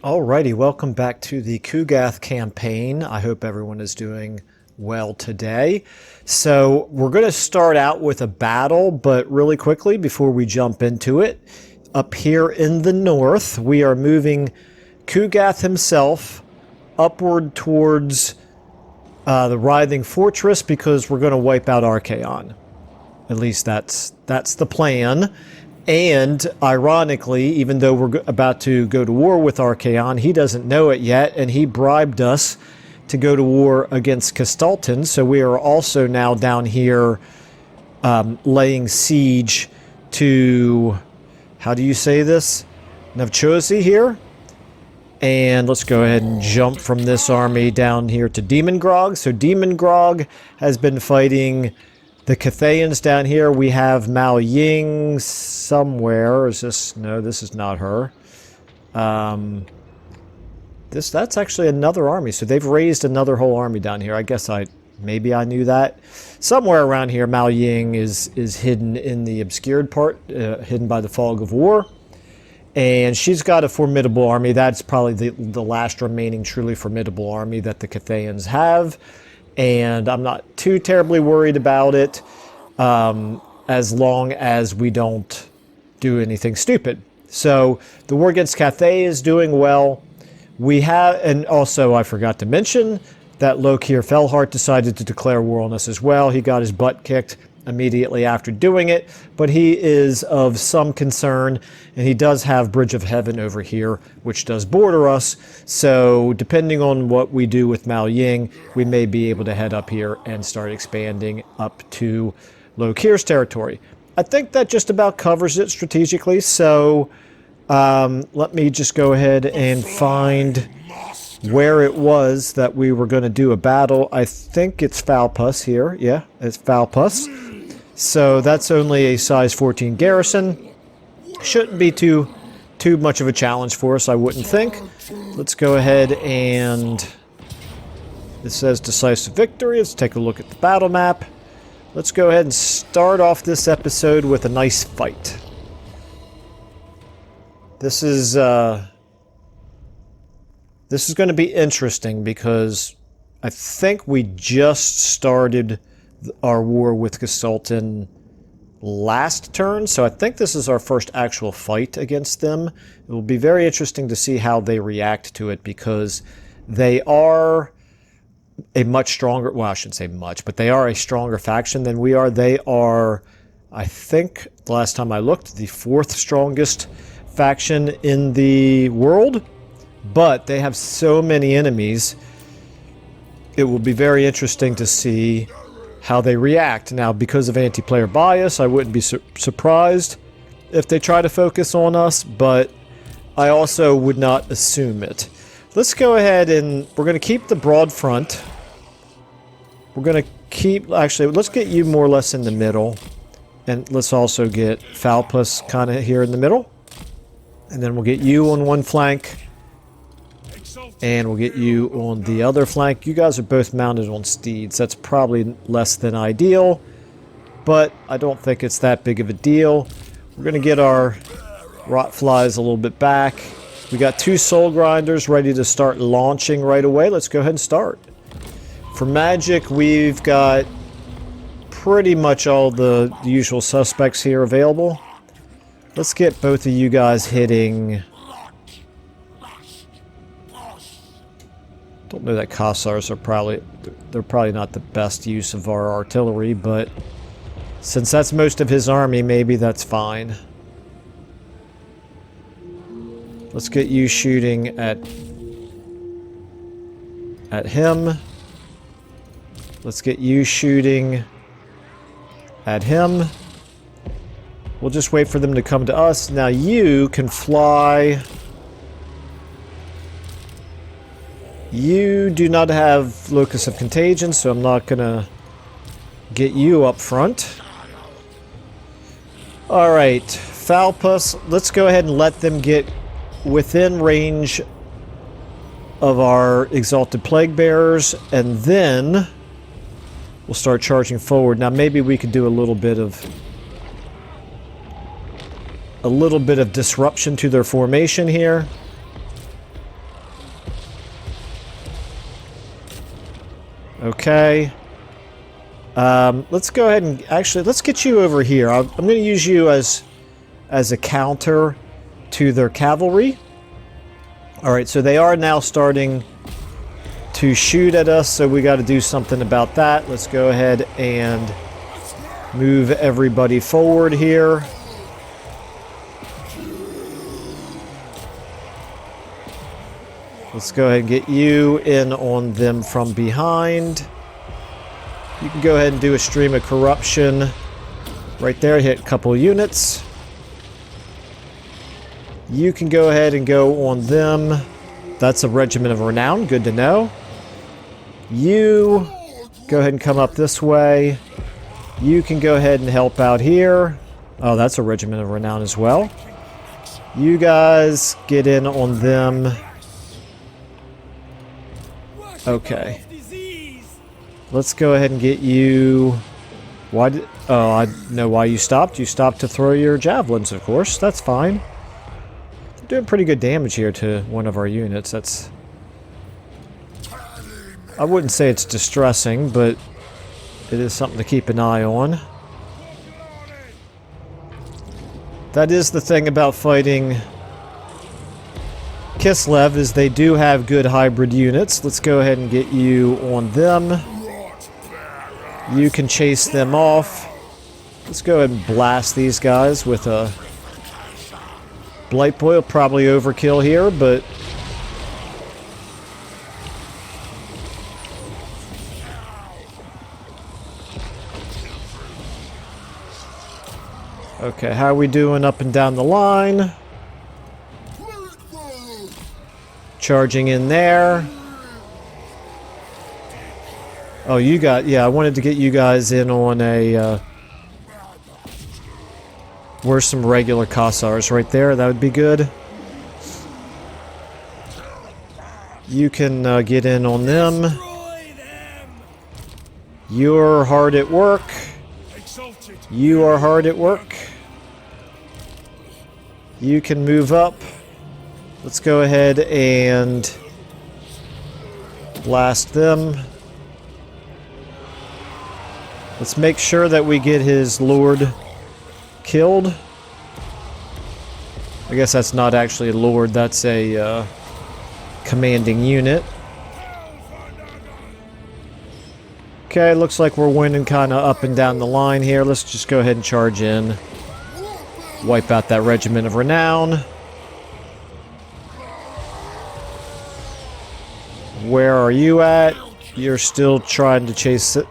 Alrighty, welcome back to the Gath campaign. I hope everyone is doing well today. So we're going to start out with a battle, but really quickly before we jump into it, up here in the north, we are moving Gath himself upward towards the Writhing Fortress because we're going to wipe out Archaon. At least that's the plan. And ironically, even though we're about to go to war with Archaon, he doesn't know it yet, and he bribed us to go to war against Castalton. So we are also now down here laying siege to, how do you say this? Navchosi here. And let's go ahead and jump from this army down here to Demon Grog. So Demon Grog has been fighting the Cathayans down here. We have Mao Ying somewhere. Is this? No, this is not her. That's actually another army. So they've raised another whole army down here. I guess maybe I knew that. Somewhere around here, Mao Ying is hidden in the obscured part, hidden by the fog of war. And she's got a formidable army. That's probably the last remaining truly formidable army that the Cathayans have. And I'm not too terribly worried about it as long as we don't do anything stupid. So the war against Cathay is doing well. We have, and also I forgot to mention that Lokir Felhart decided to declare war on us as well. He got his butt kicked immediately after doing it, but he is of some concern, and he does have Bridge of Heaven over here, which does border us. So depending on what we do with Mao Ying, we may be able to head up here and start expanding up to Lokir's territory. I think that just about covers it strategically, so let me just go ahead and find where it was that we were going to do a battle. I think it's Falpus here. Yeah, it's Falpus. So that's only a size 14 garrison. Shouldn't be too much of a challenge for us, I wouldn't think. Let's go ahead and... It says decisive victory. Let's take a look at the battle map. Let's go ahead and start off this episode with a nice fight. This is going to be interesting because I think we just started our war with Castalton last turn, so I think this is our first actual fight against them. It will be very interesting to see how they react to it because they are a much stronger, well, I shouldn't say much, but they are a stronger faction than we are. They are, I think, the last time I looked, the fourth strongest faction in the world, but they have so many enemies. It will be very interesting to see how they react. Now, because of anti-player bias, I wouldn't be surprised if they try to focus on us, but I also would not assume it. Let's go ahead and we're going to keep the broad front. We're going to keep, actually, let's get you more or less in the middle, and let's also get Falpus kind of here in the middle, and then we'll get you on one flank, and we'll get you on the other flank. You guys are both mounted on steeds. That's probably less than ideal, but I don't think it's that big of a deal. We're going to get our rot flies a little bit back. We got two soul grinders ready to start launching right away. Let's go ahead and start. For magic, we've got pretty much all the usual suspects here available. Let's get both of you guys hitting... Don't know that Kossars are probably not the best use of our artillery, but since that's most of his army, maybe that's fine. Let's get you shooting at him. Let's get you shooting at him. We'll just wait for them to come to us. Now you can fly. You do not have Locus of Contagion, so I'm not going to get you up front. Alright, Falpus, let's go ahead and let them get within range of our Exalted Plague Bearers, and then we'll start charging forward. Now maybe we could do a little bit of disruption to their formation here. Okay. Let's go ahead and actually let's get you over here. I'm going to use you as a counter to their cavalry. All right, so they are now starting to shoot at us, so we got to do something about that. Let's go ahead and move everybody forward here. Let's go ahead and get you in on them from behind. You can go ahead and do a stream of corruption right there, hit a couple units. You can go ahead and go on them. That's a regiment of renown, good to know. You go ahead and come up this way. You can go ahead and help out here. Oh, that's a regiment of renown as well. You guys get in on them. Okay. Let's go ahead and get you... Why did... Oh, I know why you stopped. You stopped to throw your javelins, of course. That's fine. Doing pretty good damage here to one of our units. That's... I wouldn't say it's distressing, but it is something to keep an eye on. That is the thing about fighting Kislev, is they do have good hybrid units. Let's go ahead and get you on them. You can chase them off. Let's go ahead and blast these guys with a Blight Boil. Probably overkill here, but okay, how are we doing up and down the line? Charging in there. Oh, you got... Yeah, I wanted to get you guys in on a... Where's some regular Kossars? Right there, that would be good. You can get in on them. You're hard at work. You are hard at work. You can move up. Let's go ahead and blast them. Let's make sure that we get his lord killed. I guess that's not actually a lord, that's a commanding unit. Okay, looks like we're winning kind of up and down the line here. Let's just go ahead and charge in. Wipe out that regiment of renown. Where are you at? You're still trying to chase it.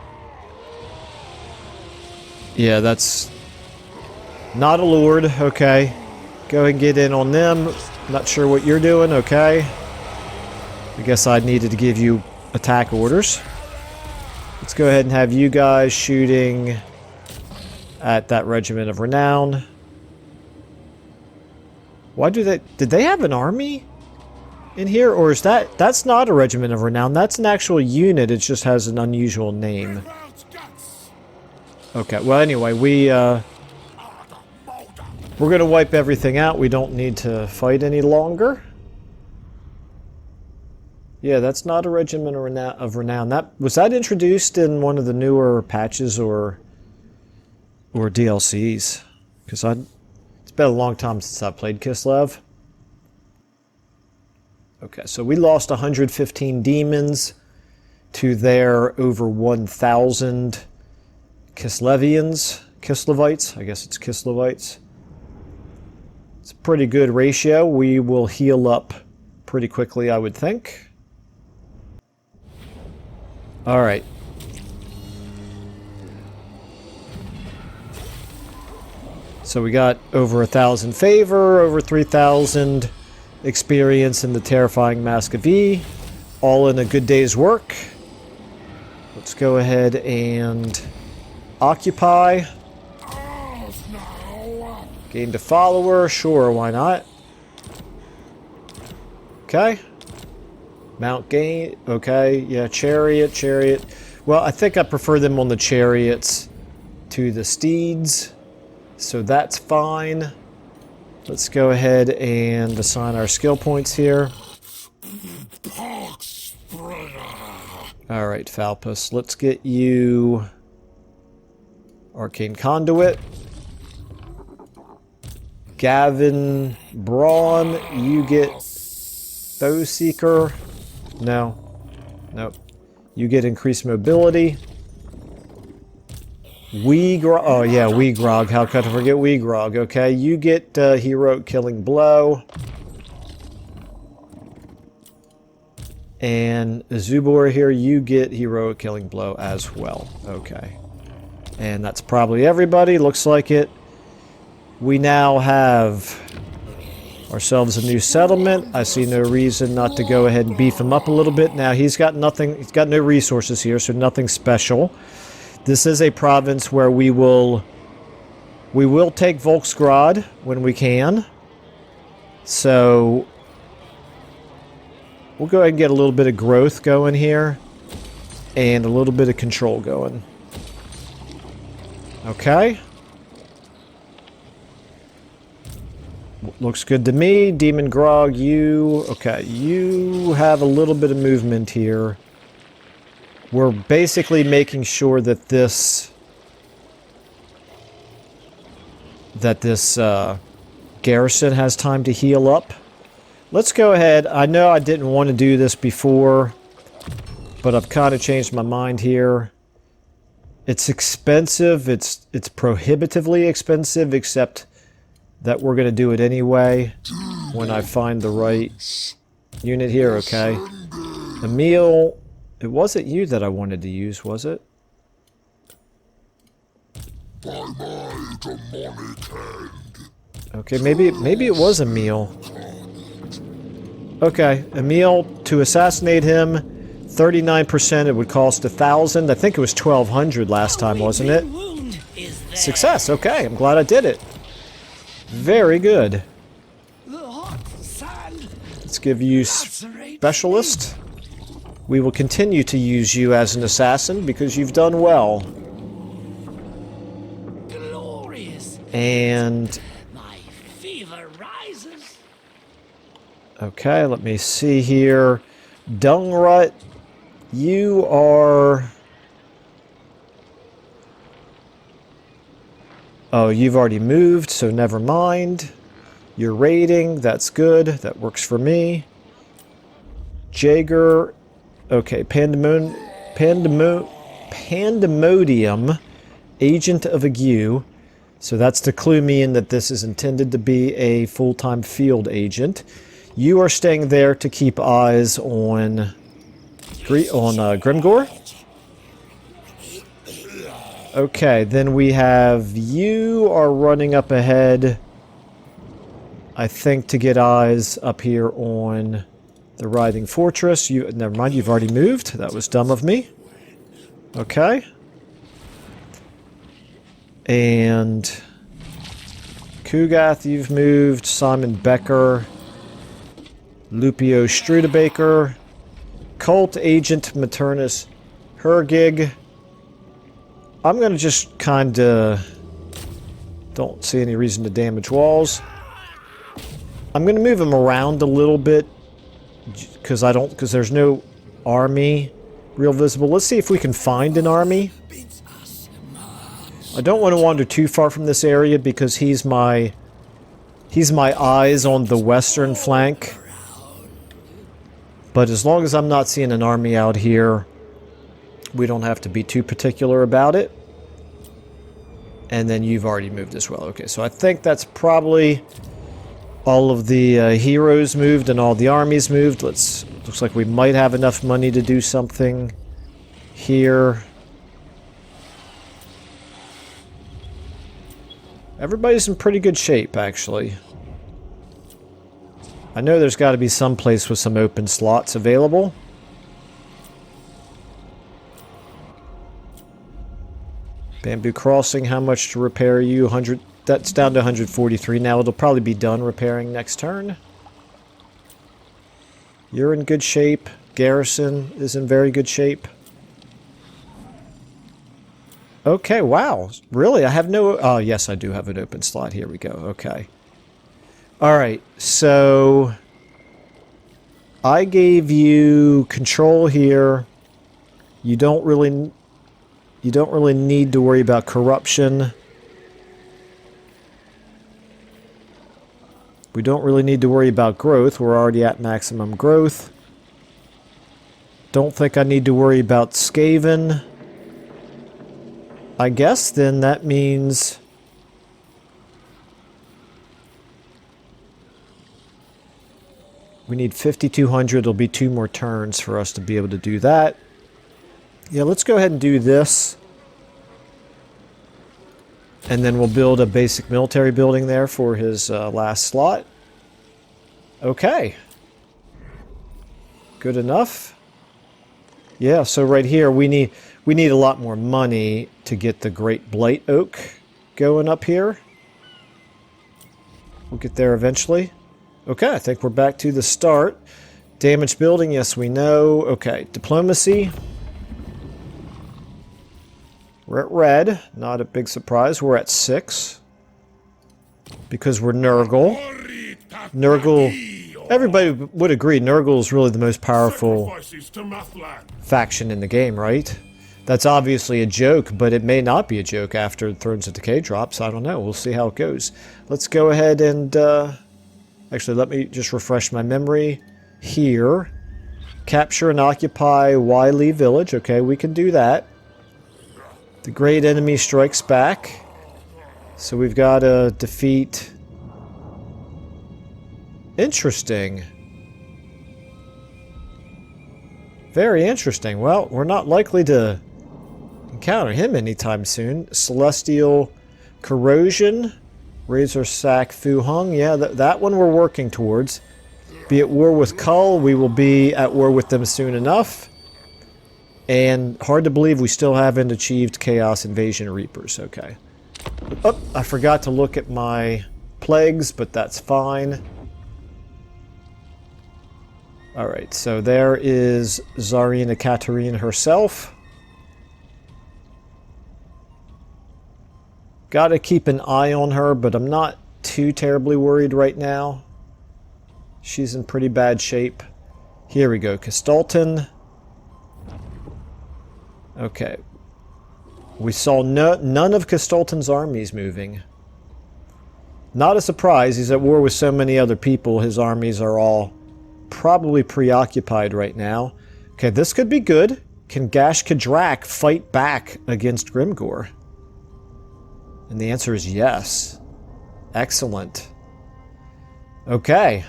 Yeah, that's not a lord. Okay. Go ahead and get in on them. Not sure what you're doing. Okay. I guess I needed to give you attack orders. Let's go ahead and have you guys shooting at that regiment of renown. Why do they... Did they have an army in here? Or is that... That's not a regiment of renown. That's an actual unit. It just has an unusual name. Okay, well anyway, we're gonna wipe everything out. We don't need to fight any longer. Yeah, that's not a regiment of renown. Was that introduced in one of the newer patches or DLCs? Because it's been a long time since I played Kislev. Okay, so we lost 115 demons to their over 1,000 Kislevites. I guess it's Kislevites. It's a pretty good ratio. We will heal up pretty quickly, I would think. All right. So we got over 1,000 favor, over 3,000 experience in the terrifying Mask of E, all in a good day's work. Let's go ahead and occupy. Gained a follower, sure, why not? Okay. Mount gain, okay, yeah, chariot. Well, I think I prefer them on the chariots to the steeds, so that's fine. Let's go ahead and assign our skill points here. Alright, Falpus. Let's get you... Arcane Conduit. Gavin Braun, you get Bow Seeker. No. Nope. You get increased mobility. Weegrog. Oh yeah, Weegrog. How could I forget Weegrog? Okay, you get Heroic Killing Blow. And Zubor here, you get Heroic Killing Blow as well. Okay. And that's probably everybody. Looks like it. We now have ourselves a new settlement. I see no reason not to go ahead and beef him up a little bit. Now, he's got nothing, he's got no resources here, so nothing special. This is a province where we will take Volksgrad when we can. So we'll go ahead and get a little bit of growth going here and a little bit of control going. Okay. Looks good to me. Demon Grog, you... Okay, you have a little bit of movement here. We're basically making sure that this... garrison has time to heal up. Let's go ahead. I know I didn't want to do this before, but I've kind of changed my mind here. It's expensive. It's prohibitively expensive, except that we're going to do it anyway when I find the right unit here, okay? Emil, it wasn't you that I wanted to use, was it? Okay, maybe it was Emil. Okay, Emil, to assassinate him, 39%, it would cost 1,000. I think it was 1,200 last time, wasn't it? Success, okay, I'm glad I did it. Very good. Let's give you specialist. We will continue to use you as an assassin because you've done well. And my fever rises. Okay, let me see here. Dungrut, you are... Oh, you've already moved, so never mind. You're raiding, that's good. That works for me. Jaeger, okay, Pandemodium, Agent of Ague. So that's to clue me in that this is intended to be a full-time field agent. You are staying there to keep eyes on Grimgor. Okay, then we have you are running up ahead, I think, to get eyes up here on the Writhing Fortress. Never mind, you've already moved. That was dumb of me. Okay. And Kugath, you've moved. Simon Becker. Lupio Strudebaker. Cult Agent Maternus Hergig. I'm going to just kind of... Don't see any reason to damage walls. I'm going to move him around a little bit because there's no army real visible. Let's see if we can find an army. I don't want to wander too far from this area because he's my eyes on the western flank. But as long as I'm not seeing an army out here, we don't have to be too particular about it. And then you've already moved as well. Okay, so I think that's probably all of the heroes moved and all the armies moved. Looks like we might have enough money to do something here. Everybody's in pretty good shape, actually. I know there's got to be some place with some open slots available. Bamboo Crossing, how much to repair you? 100. That's down to 143 now. It'll probably be done repairing next turn. You're in good shape. Garrison is in very good shape. Okay, wow. Really? I have no... Oh, yes, I do have an open slot. Here we go. Okay. Alright, so... I gave you control here. You don't really need to worry about corruption. We don't really need to worry about growth. We're already at maximum growth. Don't think I need to worry about Skaven. I guess then that means we need 5,200. It'll be 2 more turns for us to be able to do that. Yeah, let's go ahead and do this. And then we'll build a basic military building there for his last slot. Okay. Good enough. Yeah, so right here we need a lot more money to get the Great Blight Oak going up here. We'll get there eventually. Okay, I think we're back to the start. Damaged building, yes we know. Okay, diplomacy. We're at red, not a big surprise. We're at 6. Because we're Nurgle. Nurgle, everybody would agree, Nurgle is really the most powerful faction in the game, right? That's obviously a joke, but it may not be a joke after Thrones of Decay drops. I don't know. We'll see how it goes. Let's go ahead and... actually, let me just refresh my memory. Here. Capture and occupy Wiley Village. Okay, we can do that. The great enemy strikes back. So we've got to defeat... Interesting. Very interesting. Well, we're not likely to encounter him anytime soon. Celestial Corrosion. Razor Sack Fu Hung. Yeah, that one we're working towards. Be at war with Kull. We will be at war with them soon enough. And hard to believe we still haven't achieved Chaos Invasion Reapers. Okay. Oh, I forgot to look at my plagues, but that's fine. Alright, so there is Tsarina Katerina herself. Gotta keep an eye on her, but I'm not too terribly worried right now. She's in pretty bad shape. Here we go, Castalton. Okay. We saw none of Castalton's armies moving. Not a surprise, he's at war with so many other people, his armies are all probably preoccupied right now. Okay, this could be good. Can Gash Kadrak fight back against Grimgor? And the answer is yes. Excellent. Okay.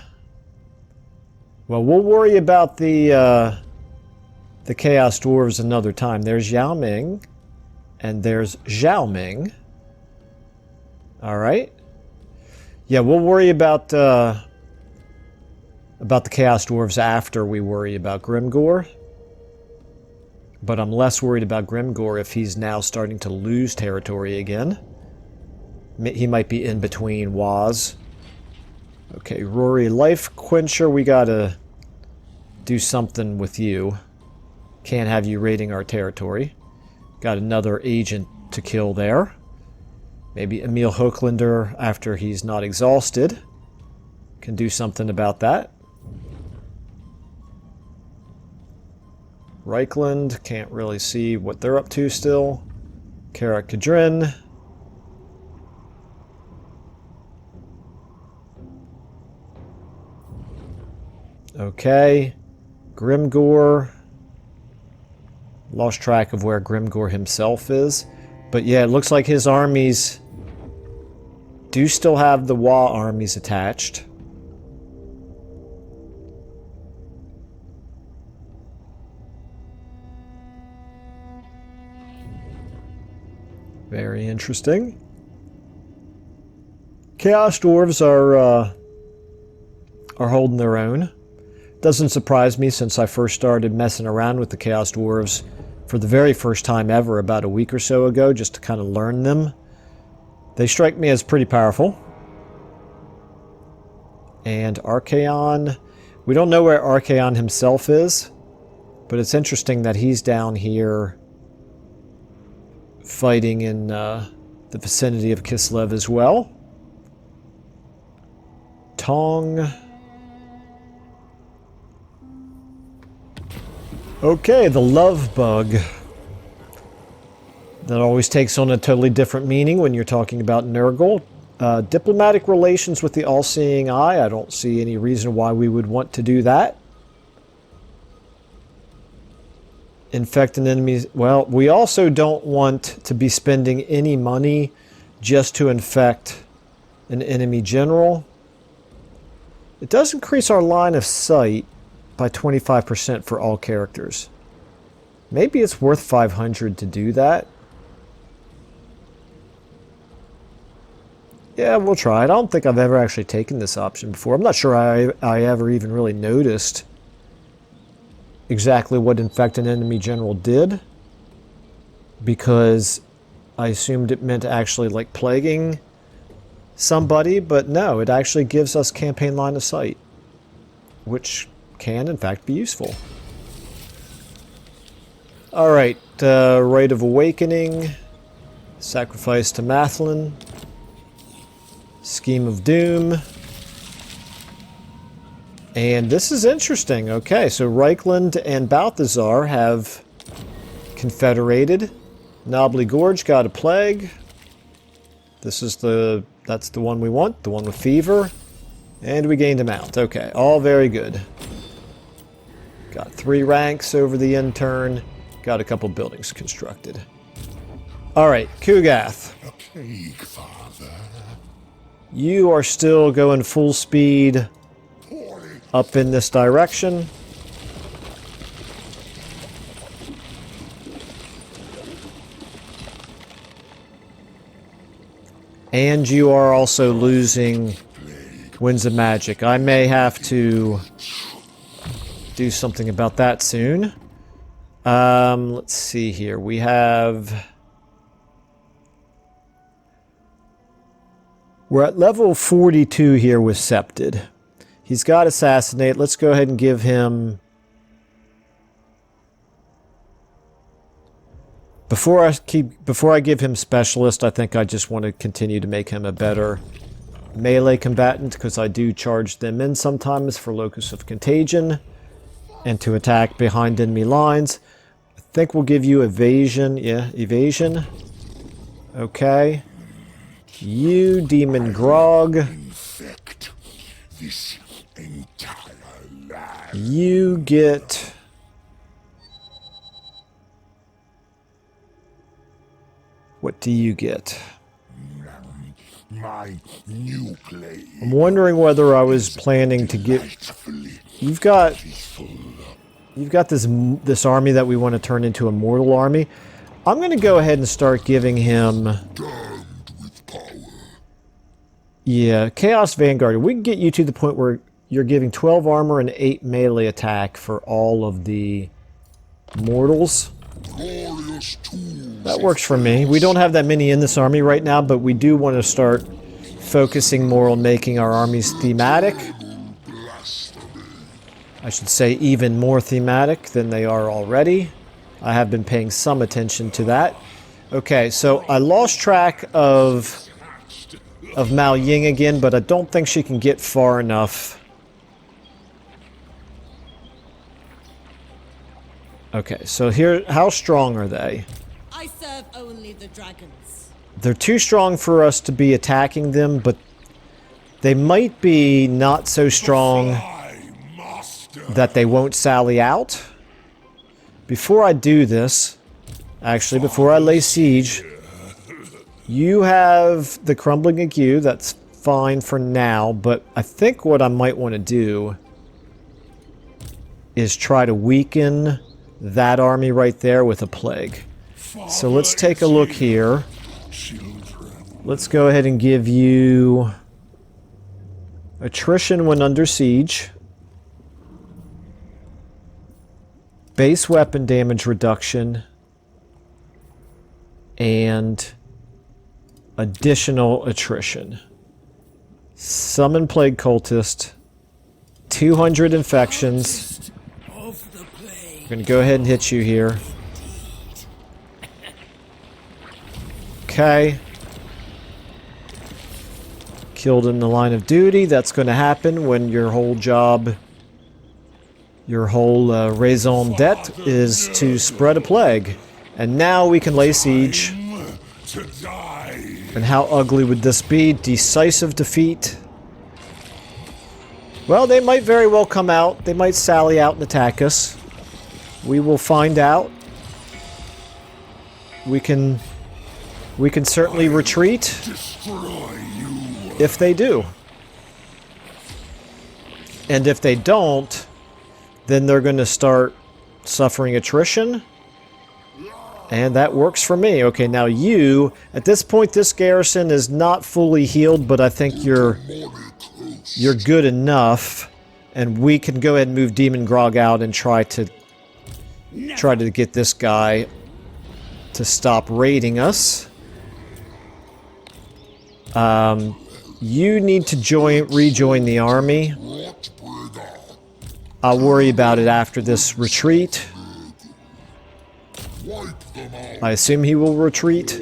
Well, we'll worry about the Chaos Dwarves another time. There's Yao Ming. And there's Zhao Ming. Alright. Yeah, we'll worry about the Chaos Dwarves after we worry about Grimgor. But I'm less worried about Grimgor if he's now starting to lose territory again. He might be in between Waz. Okay, Rory Life Quencher, we gotta do something with you. Can't have you raiding our territory. Got another agent to kill there. Maybe Emil Hoechlander, after he's not exhausted, can do something about that. Reichland, can't really see what they're up to still. Karak Kadrin. Okay. Grimgor. Lost track of where Grimgor himself is. But yeah, it looks like his armies do still have the Wa armies attached. Very interesting. Chaos Dwarves are holding their own. Doesn't surprise me since I first started messing around with the Chaos Dwarves for the very first time ever about a week or so ago, just to kind of learn them. They strike me as pretty powerful. And Archaon, we don't know where Archaon himself is, but it's interesting that he's down here fighting in the vicinity of Kislev as well. Tong. Okay, the love bug. That always takes on a totally different meaning when you're talking about Nurgle. Diplomatic relations with the all-seeing eye. I don't see any reason why we would want to do that. Infect an enemy. Well, we also don't want to be spending any money just to infect an enemy general. It does increase our line of sight by 25% for all characters. Maybe it's worth 500 to do that. Yeah, we'll try it. I don't think I've ever actually taken this option before. I'm not sure I ever even really noticed exactly what infect an enemy general did, because I assumed it meant actually like plaguing somebody, but no, it actually gives us campaign line of sight, which can in fact be useful. Alright, Rite of Awakening, Sacrifice to Mathlin, Scheme of Doom. And this is interesting. Okay, so Reichland and Balthazar have confederated. Knobbly Gorge got a plague. That's the one we want, the one with fever. And we gained a mount. Okay, all very good. Got 3 ranks over the end turn. Got a couple buildings constructed. Alright, Kugath. A plague, Father. You are still going full speed up in this direction. And you are also losing Winds of Magic. I may have to do something about that soon. Let's see here. We have... We're at level 42 here with Septed. He's got Assassinate. Let's go ahead and give him... Before I give him Specialist, I think I just want to continue to make him a better melee combatant, because I do charge them in sometimes for Locus of Contagion and to attack behind enemy lines. I think we'll give you Evasion. Yeah, Evasion. Okay. You, Demon Grog. Infect this entire land. You get... What do you get? My new plague. I'm wondering whether I was planning to get... You've got this army that we want to turn into a mortal army. I'm going to go ahead and start giving him... Yeah, Chaos Vanguard. We can get you to the point where you're giving 12 armor and 8 melee attack for all of the mortals. That works for me. We don't have that many in this army right now, but we do want to start focusing more on making our armies thematic. I should say even more thematic than they are already. I have been paying some attention to that. Okay, so I lost track of Mao Ying again, but I don't think she can get far enough. Okay, so here, how strong are they? I serve only the dragons. They're too strong for us to be attacking them, but they might be not so strong that they won't sally out. Before I do this, actually, before I lay siege, you have the Crumbling Ague. That's fine for now, but I think what I might want to do is try to weaken that army right there with a plague. So let's take a look here. Let's go ahead and give you attrition when under siege, base weapon damage reduction, and additional attrition. Summon Plague Cultist, 200 infections. I'm going to go ahead and hit you here. Okay. Killed in the line of duty. That's going to happen when your whole job Your whole raison d'etre is to spread a plague. And now we can lay siege. To die. And how ugly would this be? Decisive defeat. Well, they might very well come out. They might sally out and attack us. We will find out. We can certainly retreat Destroy you. if they do. And if they don't, then they're going to start suffering attrition. And that works for me. Okay, now you, at this point, this garrison is not fully healed, but I think you're good enough. And we can go ahead and move Demon Grog out and try to get this guy to stop raiding us. You need to rejoin the army. I'll worry about it after this retreat. I assume he will retreat.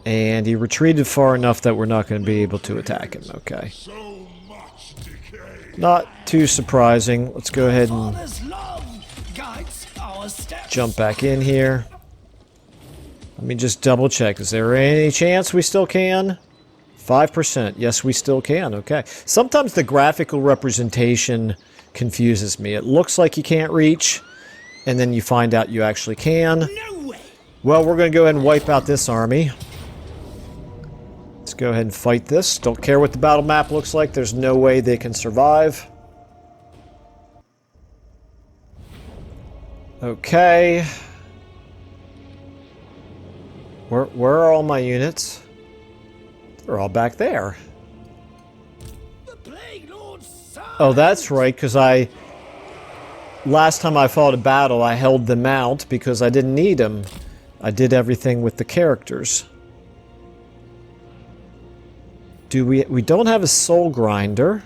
And he retreated far enough that we're not going to be able to attack him. Okay. So much decay. Not too surprising. Let's go ahead and Father's love guides our steps. jump back in here. Let me just double check. Is there any chance we still can? 5%. Yes, we still can. Okay. Sometimes the graphical representation confuses me. It looks like you can't reach, and then you find out you actually can. No way. Well, we're going to go ahead and wipe out this army. Let's go ahead and fight this. Don't care what the battle map looks like. There's no way they can survive. Okay. Where are all my units? They're all back there. The Plague Lord's son. Oh, that's right, because last time I fought a battle, I held them out because I didn't need them. I did everything with the characters. We don't have a soul grinder.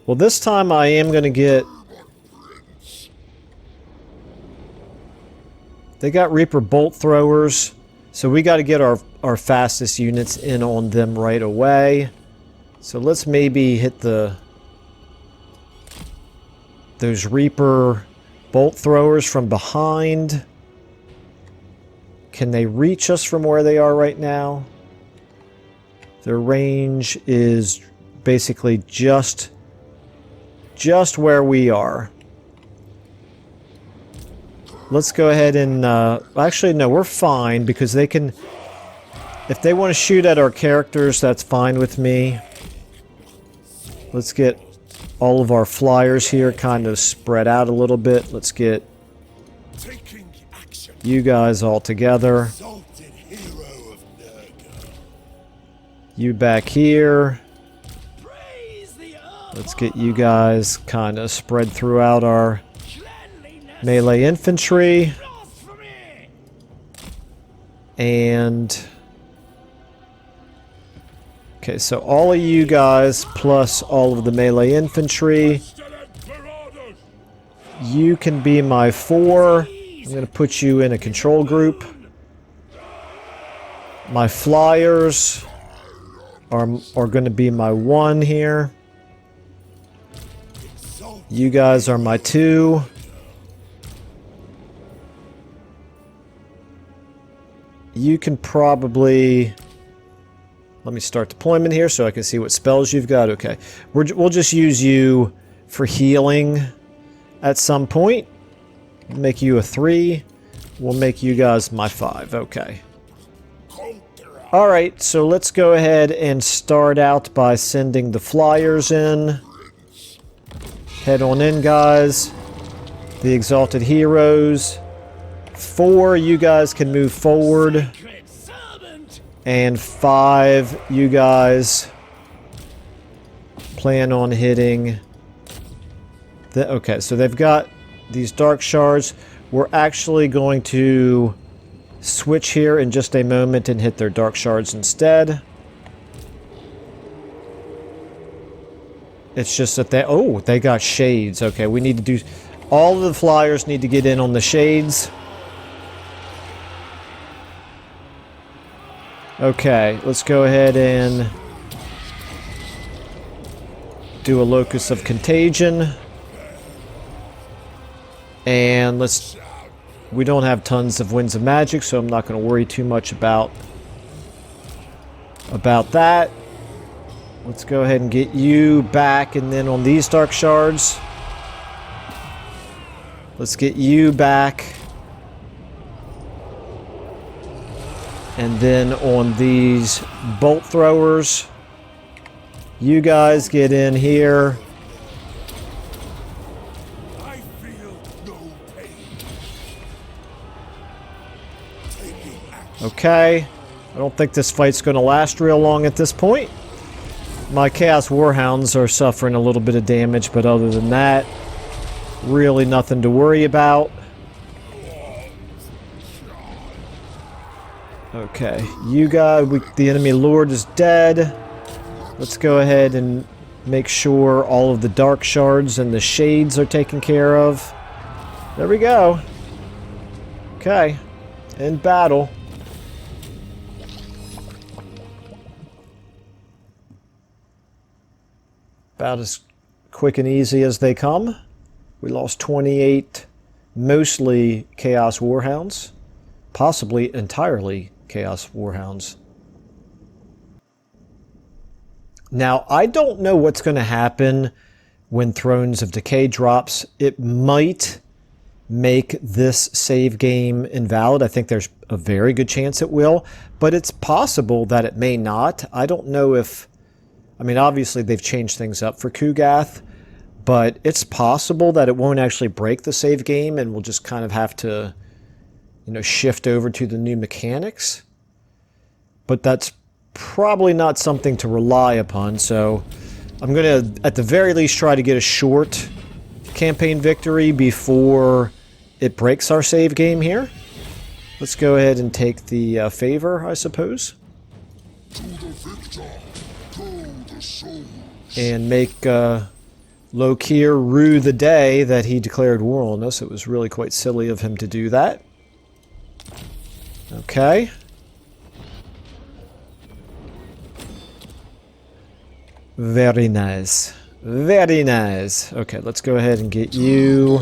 Well, this time I am going to get... They got Reaper bolt throwers, so we got to get our fastest units in on them right away. So let's maybe hit those Reaper bolt throwers from behind. Can they reach us from where they are right now? Their range is basically just where we are. Let's go ahead and... actually, no, we're fine, because they can... If they want to shoot at our characters, that's fine with me. Let's get all of our flyers here kind of spread out a little bit. Let's get Taking action. you guys all together. Exalted hero of Nurgle. You back here. Praise the earth. Let's get you guys kind of spread throughout our Cleanliness. melee infantry. Blasphemy. And... Okay, so all of you guys, plus all of the melee infantry, you can be my 4. I'm going to put you in a control group. My flyers are going to be my 1 here. You guys are my 2. You can probably... Let me start deployment here so I can see what spells you've got. Okay. We'll just use you for healing at some point. Make you a 3. We'll make you guys my 5. Okay. Alright, so let's go ahead and start out by sending the flyers in. Head on in, guys. The Exalted Heroes. 4, you guys can move forward. Sacred servant. And 5, you guys plan on hitting... Okay, so they've got these dark shards. We're actually going to switch here in just a moment and hit their dark shards instead. It's just that they got shades. Okay, we need to do... All of the flyers need to get in on the shades. Okay, let's go ahead and do a locus of contagion. And we don't have tons of winds of magic, so I'm not going to worry too much about that. Let's go ahead and get you back, and then on these dark shards, let's get you back. And then on these bolt throwers, you guys get in here. I feel no pain. Taking action. Okay. I don't think this fight's going to last real long at this point. My Chaos Warhounds are suffering a little bit of damage, but other than that, really nothing to worry about. Okay, you guys, the enemy lord is dead. Let's go ahead and make sure all of the dark shards and the shades are taken care of. There we go. Okay, in battle. About as quick and easy as they come. We lost 28, mostly Chaos Warhounds. Possibly entirely Chaos Warhounds. Now, I don't know what's going to happen when Thrones of Decay drops. It might make this save game invalid. I think there's a very good chance it will, but it's possible that it may not. I don't know if... I mean, obviously they've changed things up for Kugath, but it's possible that it won't actually break the save game and we'll just kind of have to, shift over to the new mechanics. But that's probably not something to rely upon, so I'm going to, at the very least, try to get a short campaign victory before it breaks our save game here. Let's go ahead and take the favor, I suppose. To the victor, go the souls. And make Lokir rue the day that he declared war on us. It was really quite silly of him to do that. Okay. Very nice. Very nice. Okay, let's go ahead and get you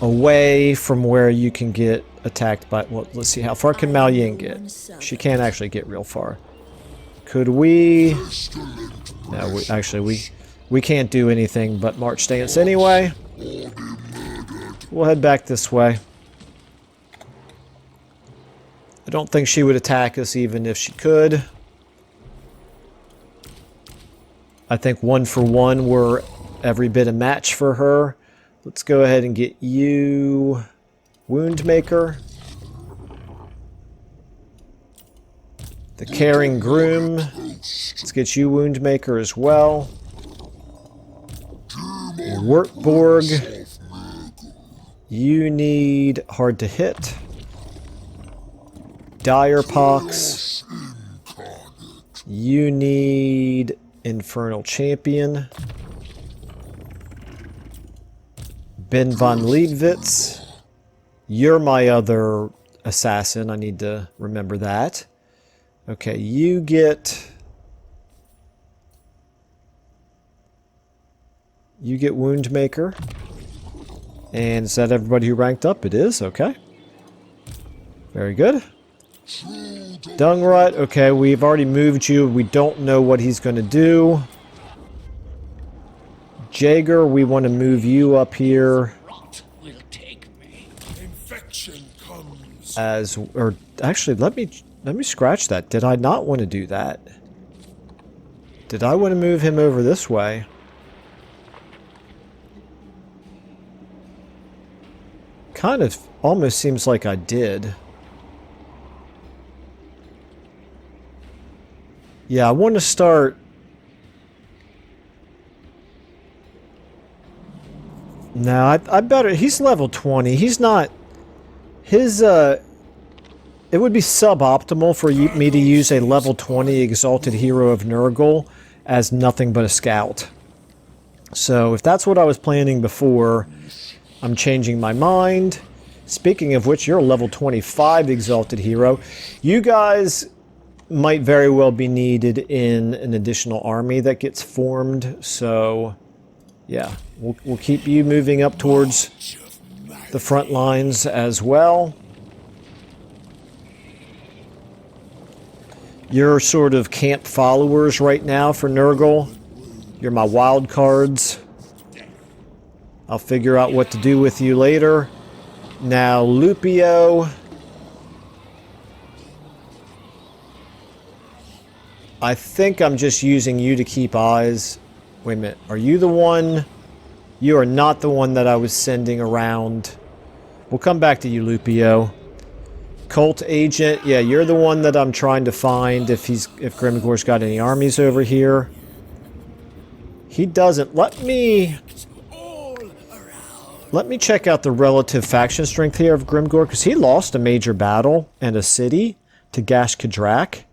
away from where you can get attacked by... Well, let's see. How far can Mao Ying get? She can't actually get real far. Could we... No, we can't do anything but march stance anyway. We'll head back this way. I don't think she would attack us even if she could. I think 1 for 1 we're every bit a match for her. Let's go ahead and get you Woundmaker. The Caring Groom. Let's get you Woundmaker as well. Wartborg. You need Hard to Hit. Dire Pox. You need Infernal Champion. Ben von Liebwitz. You're my other assassin. I need to remember that. Okay, you get Woundmaker. And is that everybody who ranked up? It is, okay. Very good. Dungrut, okay, we've already moved you. We don't know what he's going to do. Jaeger, we want to move you up here. Rot will take me. Infection comes. Actually, let me scratch that. Did I not want to do that? Did I want to move him over this way? Kind of almost seems like I did. Yeah, I want to start... No, I better... He's level 20. He's not... His, It would be suboptimal for me to use a level 20 Exalted Hero of Nurgle as nothing but a scout. So, if that's what I was planning before, I'm changing my mind. Speaking of which, you're a level 25 Exalted Hero. You guys might very well be needed in an additional army that gets formed, so yeah, we'll keep you moving up towards the front lines as well. You're sort of camp followers right now for Nurgle. You're my wild cards. I'll figure out what to do with you later. Now, Lupio. I think I'm just using you to keep eyes. Wait a minute. Are you the one? You are not the one that I was sending around. We'll come back to you, Lupio. Cult agent. Yeah, you're the one that I'm trying to find if Grimgor's got any armies over here. He doesn't. Let me check out the relative faction strength here of Grimgor, because he lost a major battle and a city to Gash Kadrak.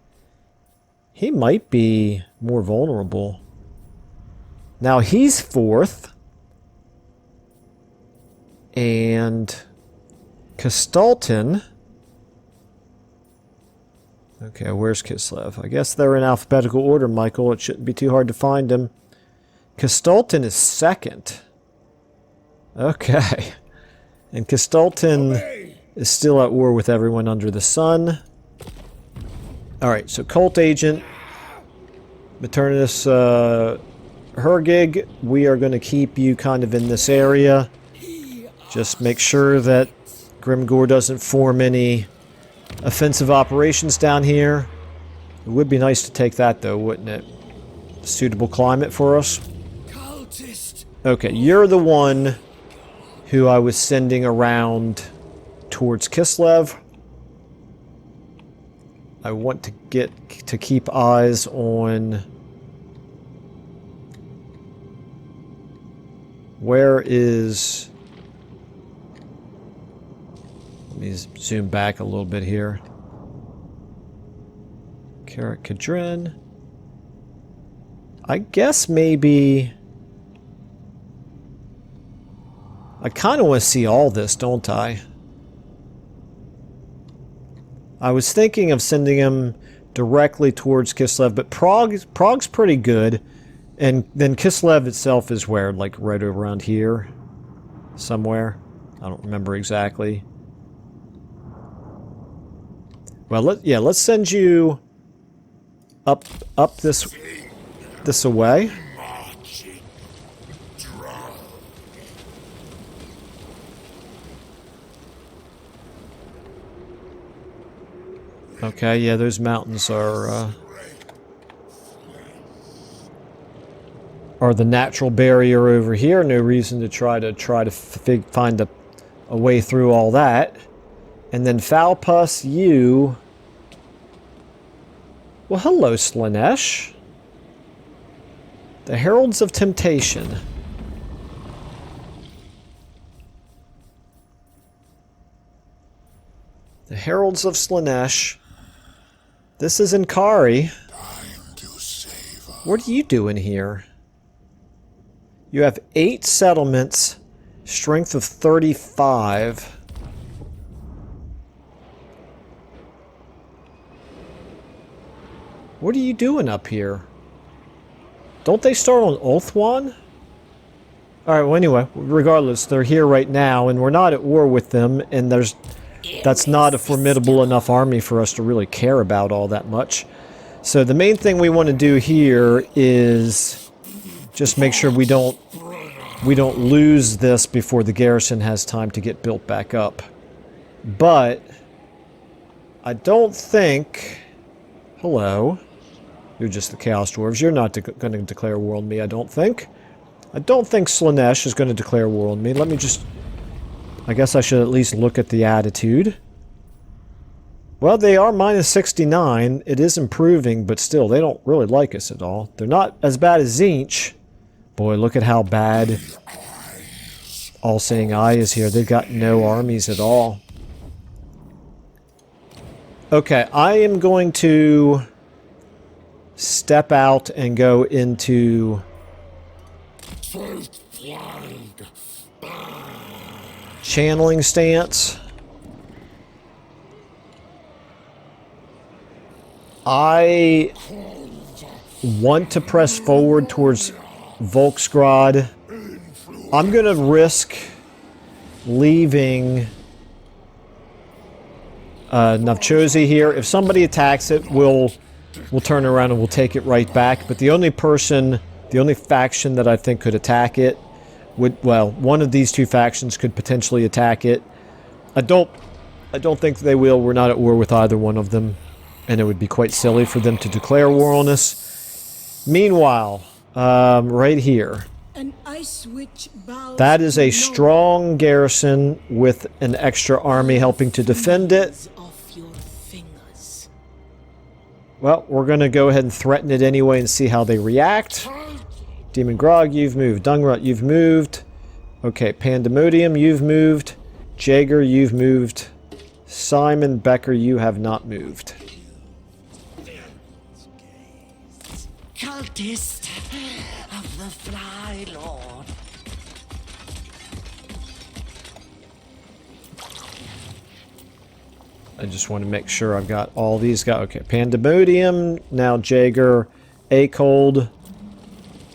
He might be more vulnerable. Now he's 4th. And Kastaltin. Okay, where's Kislev? I guess they're in alphabetical order, Michael. It shouldn't be too hard to find him. Kastaltin is 2nd. Okay. And Kastaltin is still at war with everyone under the sun. Alright, so Cult Agent, Maternus Hergig, we are going to keep you kind of in this area. Just make sure that Grimgor doesn't form any offensive operations down here. It would be nice to take that, though, wouldn't it? Suitable climate for us. Okay, you're the one who I was sending around towards Kislev. I want to keep eyes on where is. Let me zoom back a little bit here. Karak Kadrin. I guess maybe. I kind of want to see all this, don't I? I was thinking of sending him directly towards Kislev, but Prague's pretty good. And then Kislev itself is where? Like right around here? Somewhere? I don't remember exactly. Well, let's send you up this away. Okay, yeah, those mountains are the natural barrier over here. No reason to try to find a way through all that. And then Falpus, you. Well, hello, Slanesh. The Heralds of Temptation. The Heralds of Slanesh. This is Inkari. What are you doing here? You have 8 settlements, strength of 35. What are you doing up here? Don't they start on Ulthuan? Alright, well anyway, regardless, they're here right now, and we're not at war with them, and that's not a formidable enough army for us to really care about all that much. So the main thing we want to do here is just make sure we don't lose this before the garrison has time to get built back up. But I don't think... Hello. You're just the Chaos Dwarves. You're not going to declare war on me, I don't think. I don't think Slanesh is going to declare war on me. Let me just... I guess I should at least look at the attitude. Well, they are minus 69. It is improving, but still, they don't really like us at all. They're not as bad as Tzeentch. Boy, look at how bad All-Seeing Eye is here. They've got no armies at all. Okay, I am going to step out and go into channeling stance. I want to press forward towards Volksgrad. I'm going to risk leaving Navchozi here. If somebody attacks it, we'll turn around and we'll take it right back. But the only faction that I think could attack it would, well, one of these two factions could potentially attack it. I don't think they will. We're not at war with either one of them, and it would be quite silly for them to declare war on us. Meanwhile, right here, An ice witch bows that is to a no strong garrison with an extra army helping to defend it. off your fingers. Well, we're going to go ahead and threaten it anyway and see how they react. Demon Grog, you've moved. Dungrut, you've moved. Okay, Pandemodium, you've moved. Jaeger, you've moved. Simon Becker, you have not moved. Cultist of the Fly Lord. I just want to make sure I've got all these guys. Okay, Pandemodium, now Jaeger, Acold,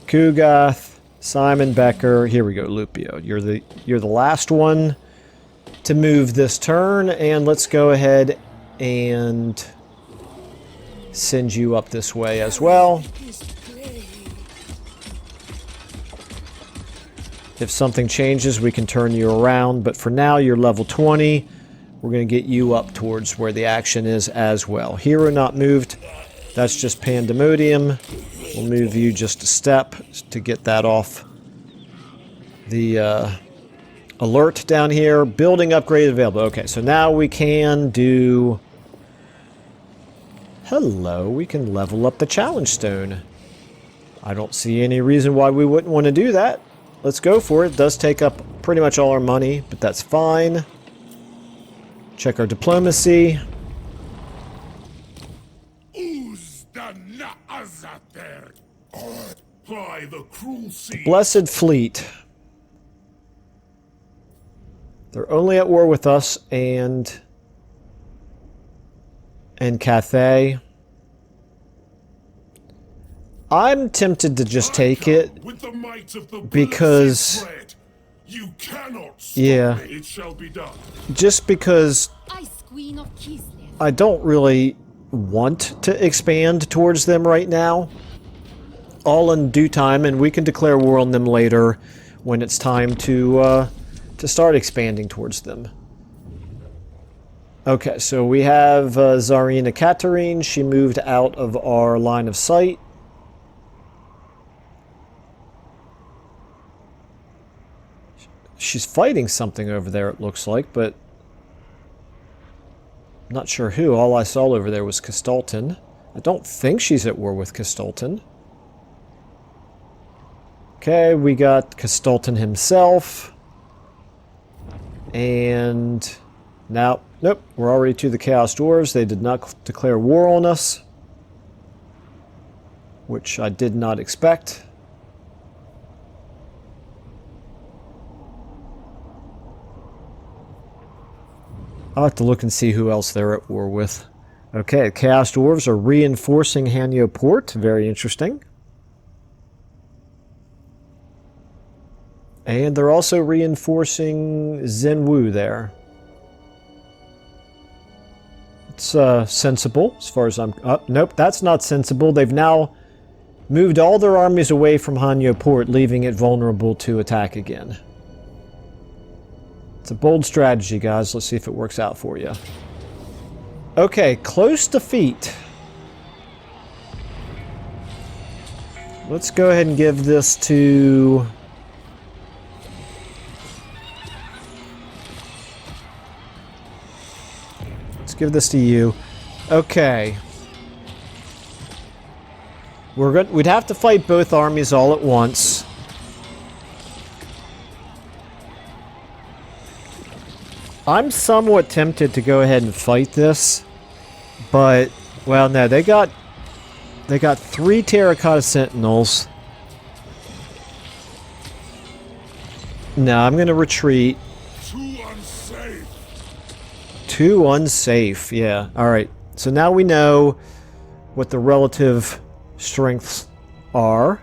Kugath, Simon Becker. Here we go, Lupio. You're the last one to move this turn, and let's go ahead and send you up this way as well. If something changes, we can turn you around, but for now, you're level 20. We're going to get you up towards where the action is as well. Hero not moved. That's just Pandemodium. We'll move you just a step to get that off the alert down here. Building upgrade available. Okay, so now we can do... Hello, we can level up the challenge stone. I don't see any reason why we wouldn't want to do that. Let's go for it. It does take up pretty much all our money, but that's fine. Check our diplomacy. Blessed Fleet. They're only at war with us and Cathay. I'm tempted to just take it because yeah, it shall be done. just because Ice Queen of Kislev. I don't really want to expand towards them right now. All in due time, and we can declare war on them later when it's time to start expanding towards them. Okay, so we have Tsarina Katarine. She moved out of our line of sight. She's fighting something over there, it looks like, but I'm not sure who. All I saw over there was Castalton. I don't think she's at war with Castalton. Okay, we got Castalton himself. And now, nope, we're already to the Chaos Dwarves. They did not declare war on us, which I did not expect. I'll have to look and see who else they're at war with. Okay, Chaos Dwarves are reinforcing Hanyo Port. Very interesting. And they're also reinforcing Zenwu there. It's sensible as far as I'm... nope, that's not sensible. They've now moved all their armies away from Hanyo Port, leaving it vulnerable to attack again. It's a bold strategy, guys. Let's see if it works out for you. Okay, close defeat. Let's go ahead and give this to... Let's give this to you. Okay. We'd have to fight both armies all at once. I'm somewhat tempted to go ahead and fight this, but well, no, they got 3 Terracotta Sentinels. No, I'm gonna retreat. Too unsafe, yeah. Alright, so now we know what the relative strengths are.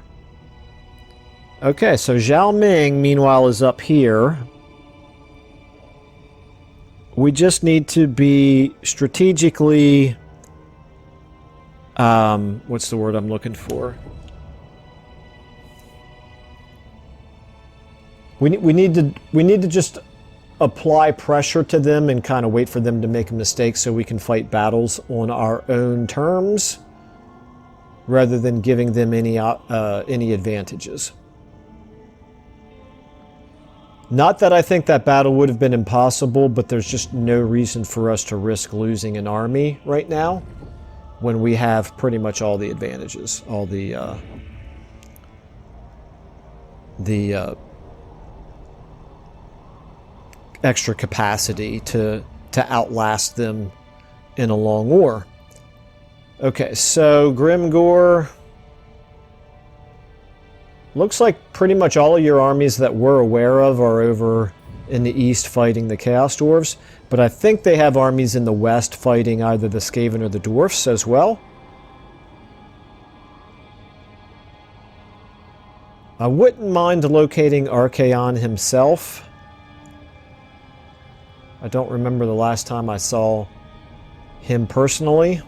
Okay, so Zhao Ming, meanwhile, is up here. We just need to be strategically... what's the word I'm looking for? We need to just apply pressure to them and kind of wait for them to make a mistake so we can fight battles on our own terms, rather than giving them any advantages. Not that I think that battle would have been impossible, but there's just no reason for us to risk losing an army right now when we have pretty much all the advantages, all the extra capacity to outlast them in a long war. Okay, so Grimgor... Looks like pretty much all of your armies that we're aware of are over in the east fighting the Chaos Dwarves, but I think they have armies in the west fighting either the Skaven or the Dwarfs as well. I wouldn't mind locating Archaon himself. I don't remember the last time I saw him personally.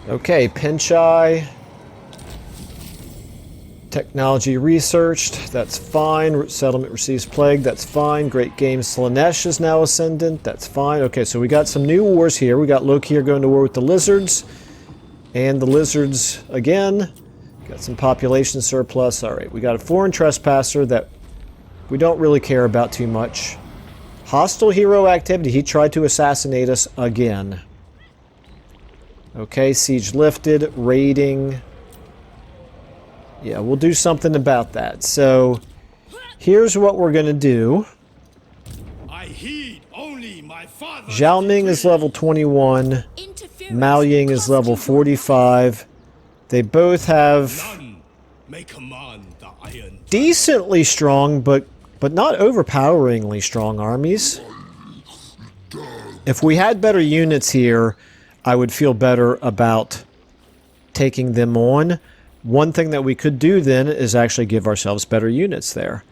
Okay, Pinchai. Technology researched, that's fine. Settlement receives plague, that's fine. Great Games Slanesh is now ascendant, that's fine. Okay, so we got some new wars here. We got Loki here going to war with the Lizards. And the Lizards again. Got some population surplus. Alright, we got a foreign trespasser that we don't really care about too much. Hostile hero activity. He tried to assassinate us again. Okay, siege lifted, raiding. Yeah, we'll do something about that. So, here's what we're going to do. I heed only my father. Zhao Ming is level 21. Mao Ying is level 45. They both have None may command the iron. decently strong, but not overpoweringly strong armies. If we had better units here, I would feel better about taking them on. One thing that we could do then is actually give ourselves better units there.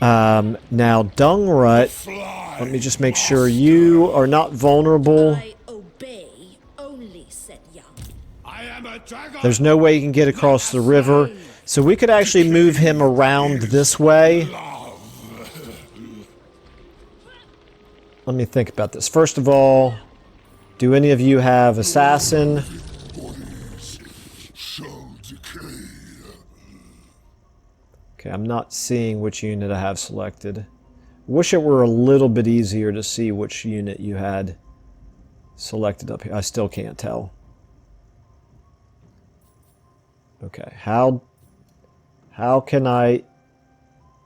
Now, Dungrut, let me just make sure you are not vulnerable. I obey, only said Young. I am a dragon. There's no way you can get across the river. So we could actually move him around this way. Let me think about this. First of all, do any of you have Assassin? Okay, I'm not seeing which unit I have selected. Wish it were a little bit easier to see which unit you had selected up here. I still can't tell. Okay, how can I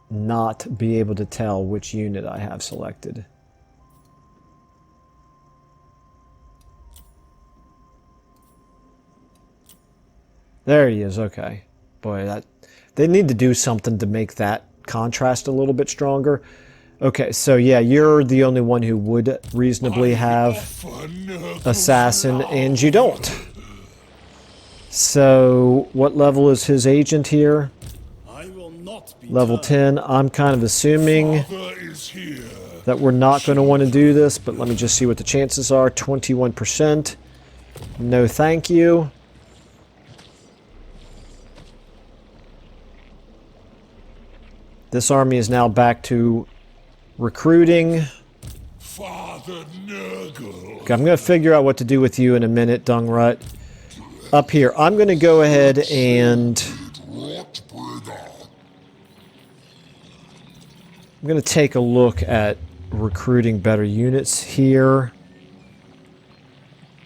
not be able to tell which unit I have selected? There he is, okay. Boy, they need to do something to make that contrast a little bit stronger. Okay, so yeah, you're the only one who would reasonably have Assassin, and you don't. So, what level is his agent here? I will not be Level 10. I'm kind of assuming that we're not going to want to do this, but let me just see what the chances are. 21%. No thank you. This army is now back to recruiting. Father Nurgle. Okay, I'm going to figure out what to do with you in a minute, Dungrut. Up here, I'm going to go ahead and... I'm going to take a look at recruiting better units here.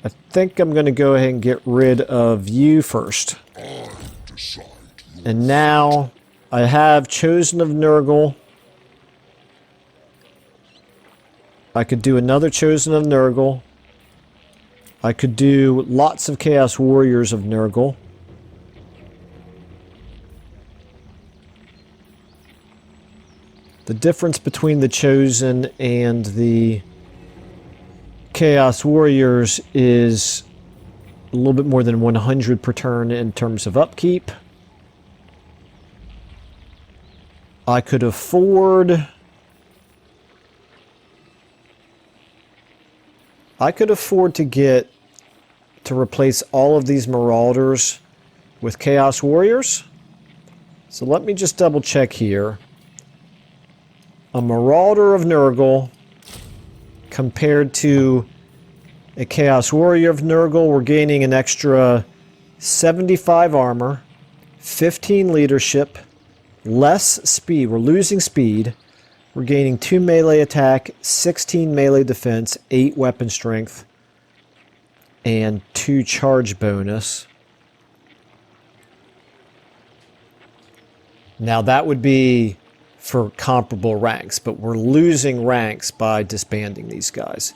I think I'm going to go ahead and get rid of you first. And now... I have Chosen of Nurgle. I could do another Chosen of Nurgle. I could do lots of Chaos Warriors of Nurgle. The difference between the Chosen and the Chaos Warriors is a little bit more than 100 per turn in terms of upkeep. I could afford to replace all of these Marauders with Chaos Warriors. So let me just double check here. A Marauder of Nurgle compared to a Chaos Warrior of Nurgle, we're gaining an extra 75 armor, 15 leadership, less speed. We're losing speed. We're gaining 2 melee attack, 16 melee defense, 8 weapon strength, and 2 charge bonus. Now that would be for comparable ranks, but we're losing ranks by disbanding these guys.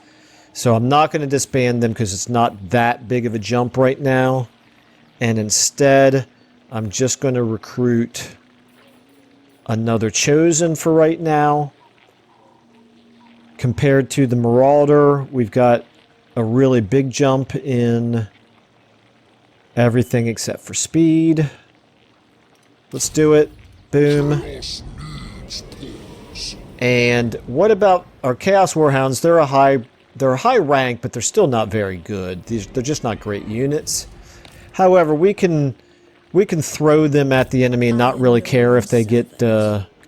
So I'm not going to disband them because it's not that big of a jump right now. And instead, I'm just going to recruit another Chosen for right now. Compared to the Marauder, we've got a really big jump in everything except for speed. Let's do it. Boom. And what about our Chaos Warhounds? They're a high rank, but they're still not very good. They're just not great units. However, we can throw them at the enemy and not really care if they get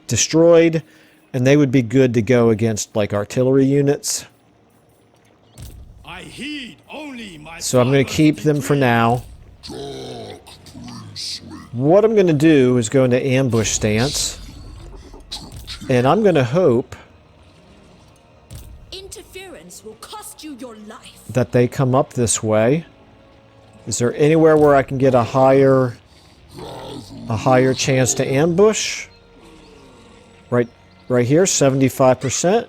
destroyed, and they would be good to go against like artillery units. So I'm going to keep them for now. What I'm going to do is go into ambush stance, and I'm going to hope Interference will cost you your life. that they come up this way. Is there anywhere where I can get a higher chance to ambush? Right here, 75%.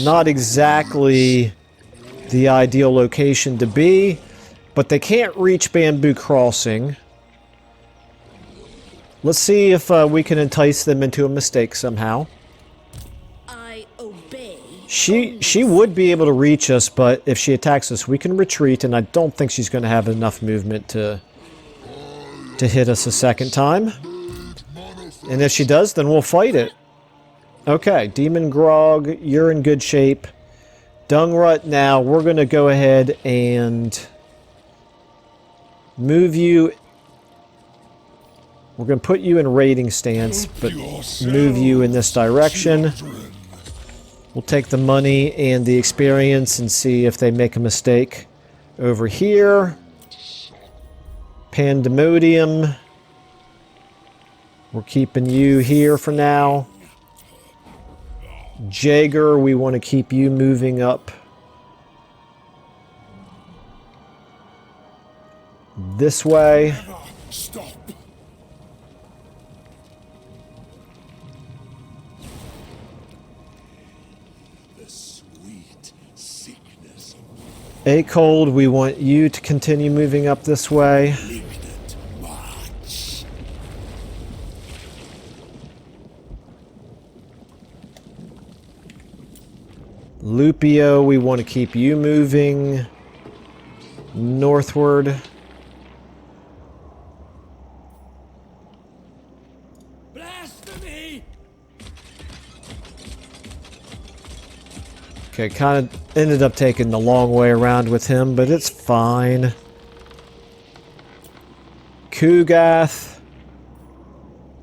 Not exactly the ideal location to be, but they can't reach Bamboo Crossing. Let's see if we can entice them into a mistake somehow. I obey. She would be able to reach us, but if she attacks us, we can retreat, and I don't think she's going to have enough movement to hit us a second time. And if she does, then we'll fight it. Okay, Demon Grog, you're in good shape. Dungrut, now we're going to go ahead and move you. We're going to put you in raiding stance, but move you in this direction. We'll take the money and the experience and see if they make a mistake. Over here, Pandemonium. We're keeping you here for now. Jaeger, we want to keep you moving up this way. Stop. The sweet sickness. Acold, we want you to continue moving up this way. Malignant march. Lupio, we want to keep you moving northward. Blasphemy! Okay, kind of ended up taking the long way around with him, but it's fine. Kugath,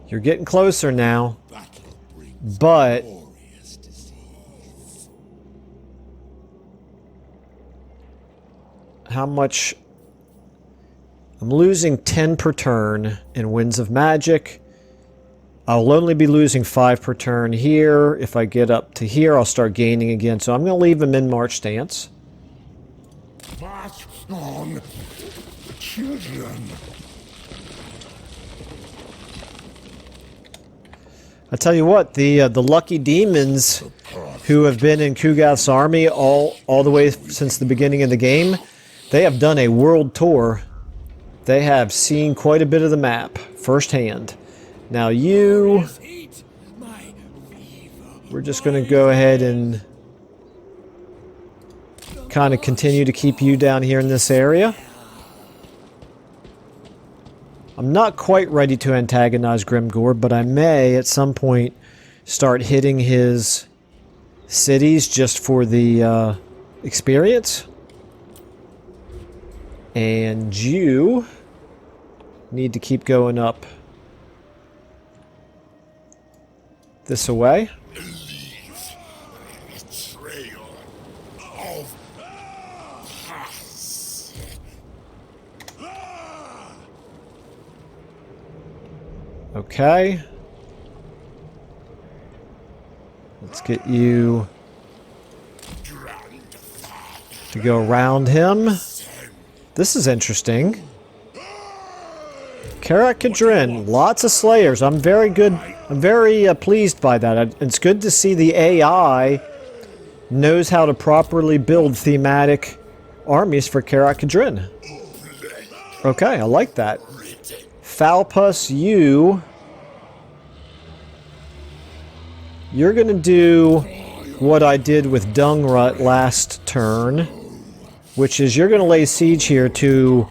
you're getting closer now, but how much? I'm losing 10 per turn in Winds of Magic. I'll only be losing 5 per turn here. If I get up to here, I'll start gaining again. So I'm going to leave him in march stance. March on, children. I tell you what, the lucky demons who have been in Kugath's army all the way since the beginning of the game, they have done a world tour. They have seen quite a bit of the map firsthand. Now you we're just going to go ahead and kind of continue to keep you down here in this area. I'm not quite ready to antagonize Grimgor, but I may at some point start hitting his cities just for the experience. And you need to keep going up this way. Okay. Let's get you to go around him. This is interesting. Karak Kadrin, lots of slayers. I'm very pleased by that. It's good to see the AI knows how to properly build thematic armies for Karak Kadrin. Okay, I like that. Falpus, you're going to do what I did with Dungrut last turn, which is you're going to lay siege here to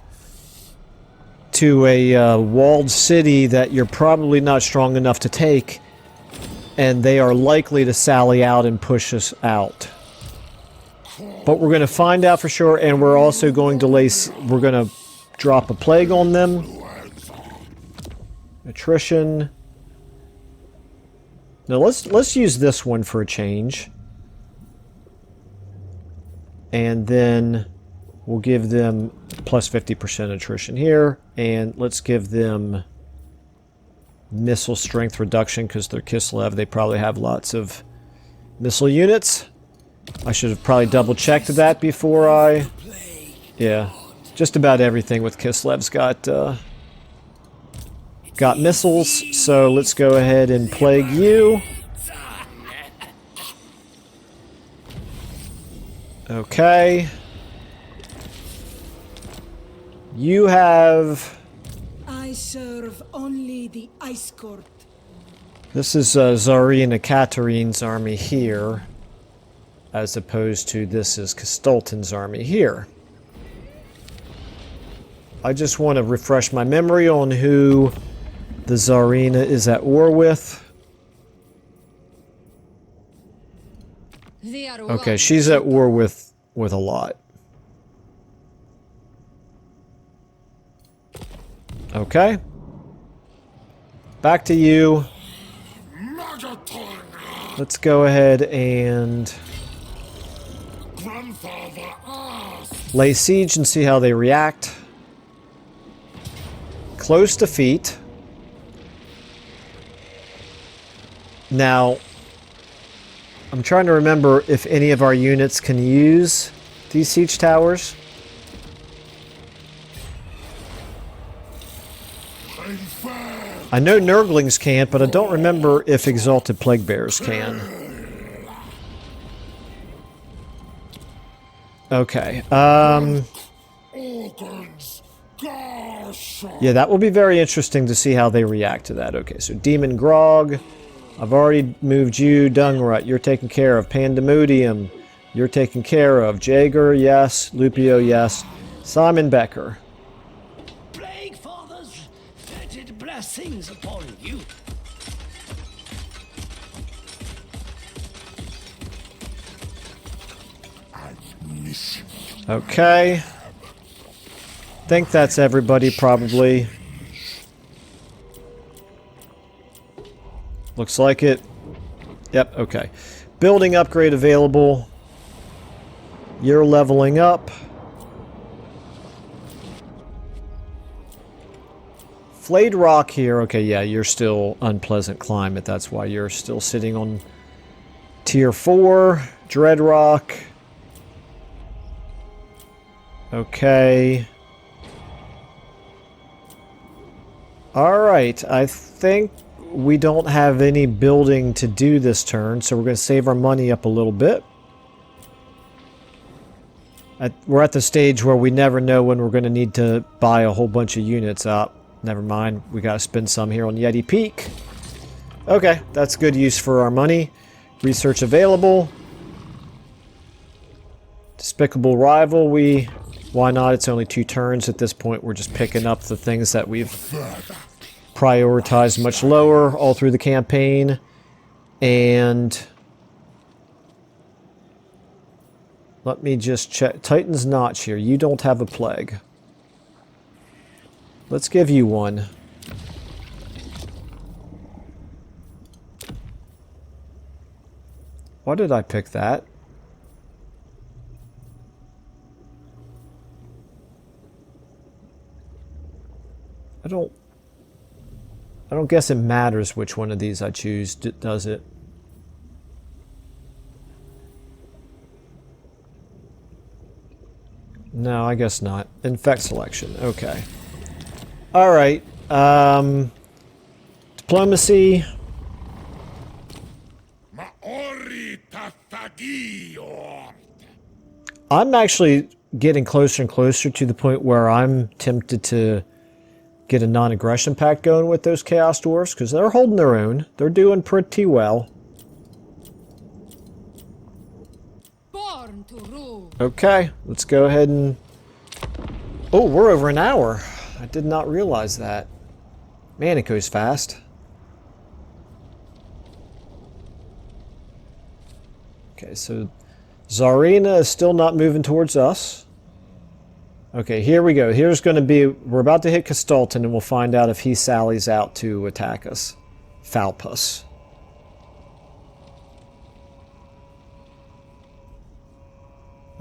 a walled city that you're probably not strong enough to take, and they are likely to sally out and push us out. But we're going to find out for sure, and we're also going to we're going to drop a plague on them. Attrition. Now let's use this one for a change. And then we'll give them plus 50% attrition here. And let's give them missile strength reduction because they're Kislev. They probably have lots of missile units. I should have probably double checked that before I... Yeah. Just about everything with Kislev's got missiles, so let's go ahead and plague you. Okay. You have... I serve only the Ice Court. This is Tsarina Katarine's army here, as opposed to this is Kastultin's army here. I just want to refresh my memory on who the Tsarina is at war with. Okay, she's at war with a lot. Okay. Back to you. Let's go ahead and lay siege and see how they react. Close defeat. Now, I'm trying to remember if any of our units can use these siege towers. I know Nurglings can't, but I don't remember if Exalted Plague Bearers can. Okay, yeah, that will be very interesting to see how they react to that. Okay, so Demon Grog, I've already moved you. Dungrut, you're taken care of. Pandemonium, you're taken care of. Jaeger, yes. Lupio, yes. Simon Becker. Plague fathers, fetid blessings upon you. Okay. Think that's everybody, probably. Looks like it. Yep, okay. Building upgrade available. You're leveling up. Flayed rock here. Okay, yeah, you're still unpleasant climate. That's why you're still sitting on tier 4. Dread rock. Okay. Alright, I think we don't have any building to do this turn, so we're going to save our money up a little bit. We're at the stage where we never know when we're going to need to buy a whole bunch of units up. Never mind, we got to spend some here on Yeti Peak. Okay, that's good use for our money. Research available. Despicable rival, why not? It's only 2 turns at this point. We're just picking up the things that we've prioritized much lower all through the campaign. And let me just check. Titan's Notch here. You don't have a plague. Let's give you one. Why did I pick that? I don't guess it matters which one of these I choose, does it? No, I guess not. Infect selection. Okay. All right. Diplomacy. I'm actually getting closer and closer to the point where I'm tempted to get a non-aggression pact going with those Chaos Dwarfs, because they're holding their own. They're doing pretty well. Born to rule. Okay, let's go ahead and... Oh, we're over an hour. I did not realize that. Man, it goes fast. Okay, so Tsarina is still not moving towards us. Okay, here we go. Here's going to be... We're about to hit Castalton, and we'll find out if he sallies out to attack us. Falpus.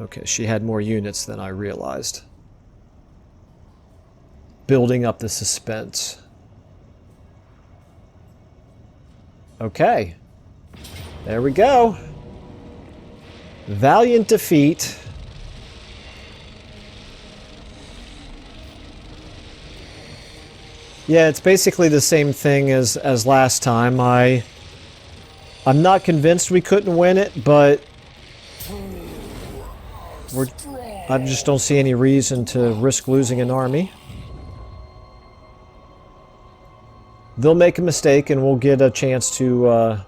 Okay, she had more units than I realized. Building up the suspense. Okay. There we go. Valiant defeat. Yeah, it's basically the same thing as last time. I'm not convinced we couldn't win it, but I just don't see any reason to risk losing an army. They'll make a mistake and we'll get a chance to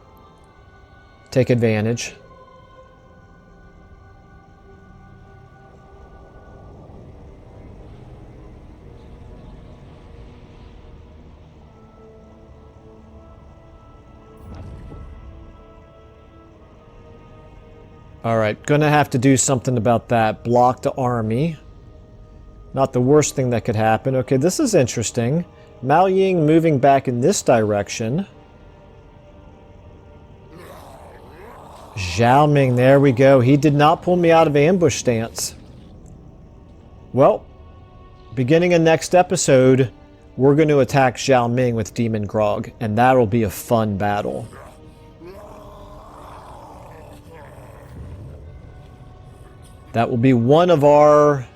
take advantage. Alright, gonna have to do something about that. Blocked army. Not the worst thing that could happen. Okay, this is interesting. Mao Ying moving back in this direction. Zhao Ming, there we go. He did not pull me out of ambush stance. Well, beginning of next episode, we're going to attack Zhao Ming with Demon Grog, and that'll be a fun battle. That will be one of our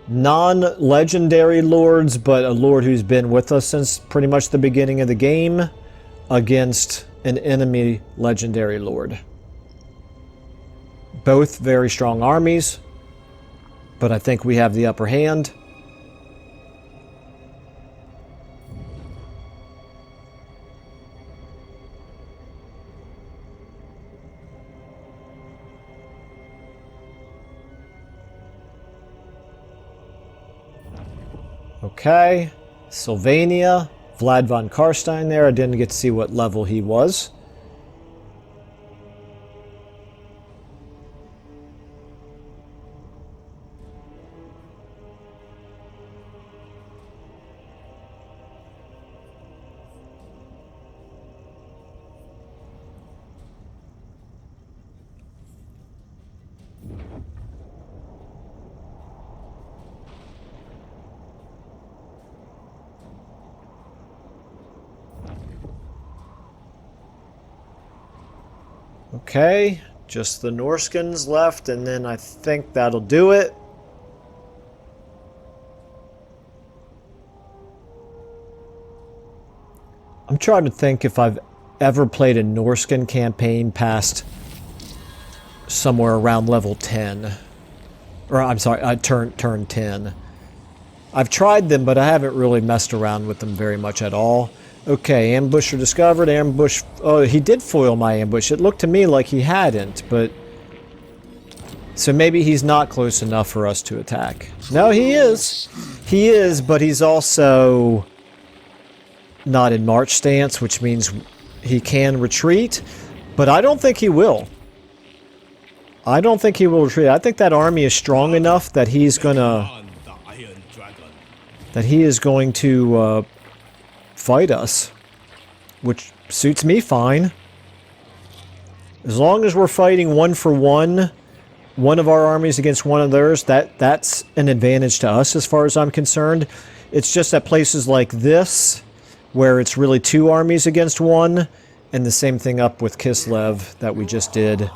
non-legendary lords, but a lord who's been with us since pretty much the beginning of the game, against an enemy legendary lord. Both very strong armies, but I think we have the upper hand. Okay, Sylvania, Vlad von Karstein there. I didn't get to see what level he was. Okay, just the Norskins left, and then I think that'll do it. I'm trying to think if I've ever played a Norskin campaign past somewhere around level 10. Or, I'm sorry, turn 10. I've tried them, but I haven't really messed around with them very much at all. Okay, ambusher discovered. Ambush. Oh, he did foil my ambush. It looked to me like he hadn't, but... So maybe he's not close enough for us to attack. No, he is. He is, but he's also not in march stance, which means he can retreat. But I don't think he will. I don't think he will retreat. I think that army is strong enough that he's gonna... That he is going to fight us. Which suits me fine. As long as we're fighting one for one of our armies against one of theirs, that's an advantage to us as far as I'm concerned. It's just at places like this, where it's really two armies against one, and the same thing up with Kislev that we just did.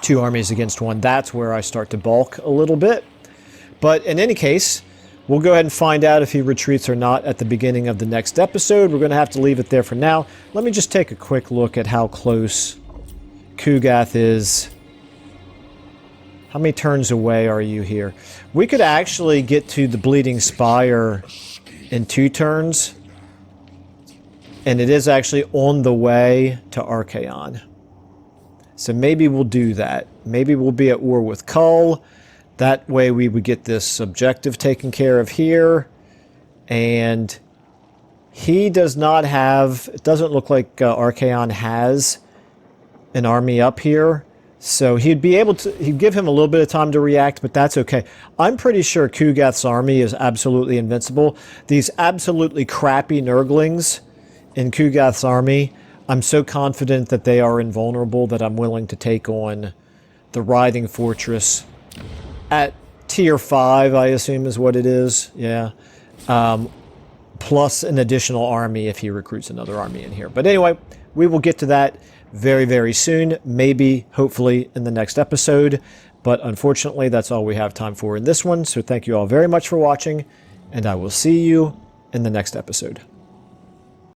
Two armies against one. That's where I start to balk a little bit. But in any case, we'll go ahead and find out if he retreats or not at the beginning of the next episode. We're going to have to leave it there for now. Let me just take a quick look at how close Kugath is. How many turns away are you here? We could actually get to the Bleeding Spire in 2 turns. And it is actually on the way to Archaon. So maybe we'll do that. Maybe we'll be at war with Kull. That way we would get this objective taken care of here. And he does not have... It doesn't look like Archaon has an army up here. So he'd be able to... He'd give him a little bit of time to react, but that's okay. I'm pretty sure Kugath's army is absolutely invincible. These absolutely crappy Nurglings in Kugath's army, I'm so confident that they are invulnerable that I'm willing to take on the Writhing Fortress at tier 5, I assume is what it is. Yeah. Plus an additional army if he recruits another army in here. But anyway, we will get to that very, very soon. Maybe, hopefully, in the next episode. But unfortunately, that's all we have time for in this one. So thank you all very much for watching, and I will see you in the next episode.